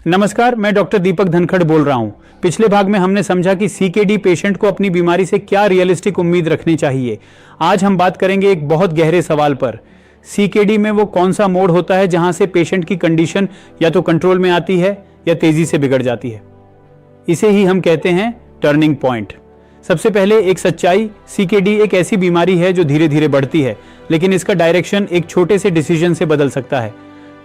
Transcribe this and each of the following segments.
नमस्कार, मैं डॉक्टर दीपक धनखड़ बोल रहा हूं। पिछले भाग में हमने समझा कि सीकेडी पेशेंट को अपनी बीमारी से क्या रियलिस्टिक उम्मीद रखनी चाहिए। आज हम बात करेंगे एक बहुत गहरे सवाल पर। सीकेडी में वो कौन सा मोड होता है जहां से पेशेंट की कंडीशन या तो कंट्रोल में आती है या तेजी से बिगड़ जाती है। इसे ही हम कहते हैं टर्निंग पॉइंट। सबसे पहले एक सच्चाई, सीकेडी एक ऐसी बीमारी है जो धीरे धीरे बढ़ती है, लेकिन इसका डायरेक्शन एक छोटे से डिसीजन से बदल सकता है।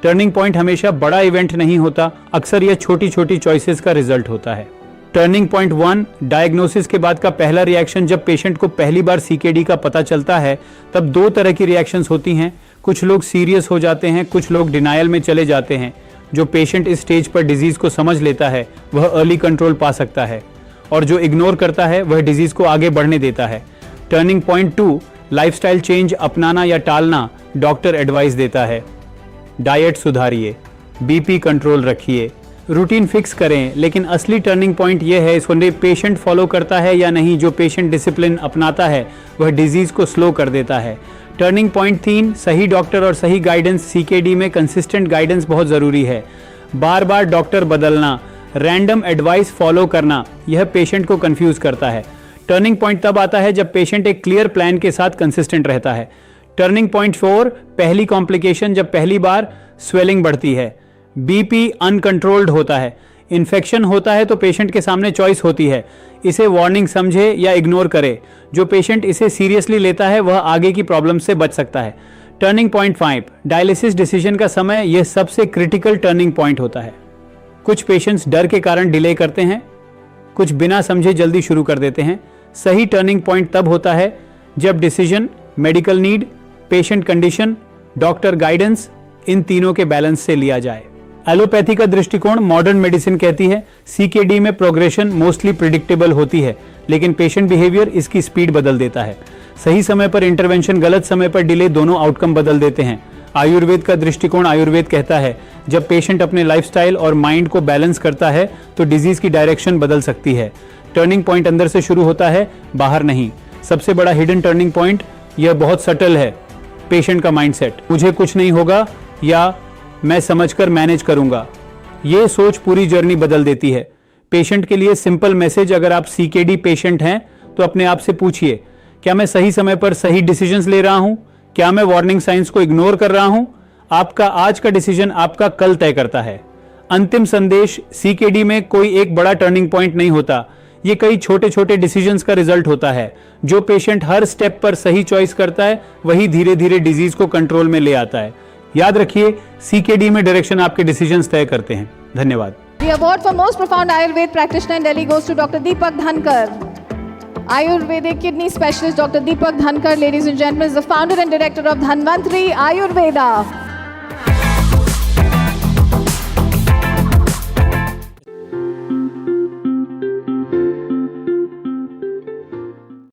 टर्निंग पॉइंट हमेशा बड़ा इवेंट नहीं होता, अक्सर यह छोटी छोटी चॉइसेस का रिजल्ट होता है। टर्निंग पॉइंट 1, डायग्नोसिस के बाद का पहला रिएक्शन। जब पेशेंट को पहली बार सीकेडी का पता चलता है तब दो तरह की रिएक्शंस होती हैं। कुछ लोग सीरियस हो जाते हैं, कुछ लोग डिनायल में चले जाते हैं। जो पेशेंट इस स्टेज पर डिजीज को समझ लेता है वह अर्ली कंट्रोल पा सकता है, और जो इग्नोर करता है वह डिजीज को आगे बढ़ने देता है। टर्निंग पॉइंट 2, लाइफस्टाइल चेंज अपनाना या टालना। डॉक्टर एडवाइस देता है, डाइट सुधारिए, बीपी कंट्रोल रखिए, रूटीन फिक्स करें। लेकिन असली टर्निंग पॉइंट यह है इसको पेशेंट फॉलो करता है या नहीं। जो पेशेंट डिसिप्लिन अपनाता है वह डिजीज को स्लो कर देता है। टर्निंग पॉइंट 3, सही डॉक्टर और सही गाइडेंस। सीकेडी में कंसिस्टेंट गाइडेंस बहुत जरूरी है। बार बार डॉक्टर बदलना, रैंडम एडवाइस फॉलो करना, यह पेशेंट को कंफ्यूज करता है। टर्निंग पॉइंट तब आता है जब पेशेंट एक क्लियर प्लान के साथ कंसिस्टेंट रहता है। टर्निंग पॉइंट 4, पहली कॉम्प्लिकेशन, जब पहली बार स्वेलिंग बढ़ती है, बीपी अनकंट्रोल्ड होता है, इन्फेक्शन होता है तो पेशेंट के सामने चॉइस होती है, इसे वार्निंग समझे या इग्नोर करे। जो पेशेंट इसे सीरियसली लेता है वह आगे की प्रॉब्लम से बच सकता है। टर्निंग पॉइंट 5, डायलिसिस डिसीजन का समय। यह सबसे क्रिटिकल टर्निंग पॉइंट होता है। कुछ पेशेंट्स डर के कारण डिले करते हैं, कुछ बिना समझे जल्दी शुरू कर देते हैं। सही टर्निंग पॉइंट तब होता है जब decision, medical need, patient condition, doctor guidance, इन तीनों के बैलेंस से लिया जाए। एलोपैथी का दृष्टिकोण, मॉडर्न मेडिसिन कहती है सीकेडी में प्रोग्रेशन मोस्टली प्रिडिक्टेबल होती है, लेकिन पेशेंट बिहेवियर इसकी स्पीड बदल देता है। सही समय पर इंटरवेंशन, गलत समय पर डिले, दोनों आउटकम बदल देते हैं। आयुर्वेद का दृष्टिकोण, आयुर्वेद कहता है जब पेशेंट अपने लाइफस्टाइल और माइंड को बैलेंस करता है तो डिजीज की डायरेक्शन बदल सकती है। टर्निंग पॉइंट अंदर से शुरू होता है, बाहर नहीं। सबसे बड़ा हिडन टर्निंग पॉइंट, यह बहुत सटल है। पेशेंट का माइंडसेट, मुझे कुछ नहीं होगा या मैं समझकर मैनेज करूंगा, यह सोच पूरी जर्नी बदल देती है। पेशेंट के लिए सिंपल मैसेज, अगर आप सीकेडी पेशेंट हैं तो अपने आप से पूछिए, क्या मैं सही समय पर सही डिसीजंस ले रहा हूं? क्या मैं वार्निंग साइंस को इग्नोर कर रहा हूं? आपका आज का डिसीजन आपका कल तय करता है। अंतिम संदेश, सीकेडी में कोई एक बड़ा टर्निंग पॉइंट नहीं होता, ये कई छोटे छोटे डिसीजंस का रिजल्ट होता है। जो पेशेंट हर स्टेप पर सही चॉइस करता है वही धीरे धीरे डिजीज को कंट्रोल में ले आता है। याद रखिए, सीकेडी में डायरेक्शन आपके डिसीजंस तय करते हैं। धन्यवाद। The award for most profound Ayurved practitioner in Delhi goes to Dr. Deepak Dhankar. Ayurvedic kidney specialist Dr. Deepak Dhankar, ladies and gentlemen, is the founder and director of Dhanvantri Ayurveda.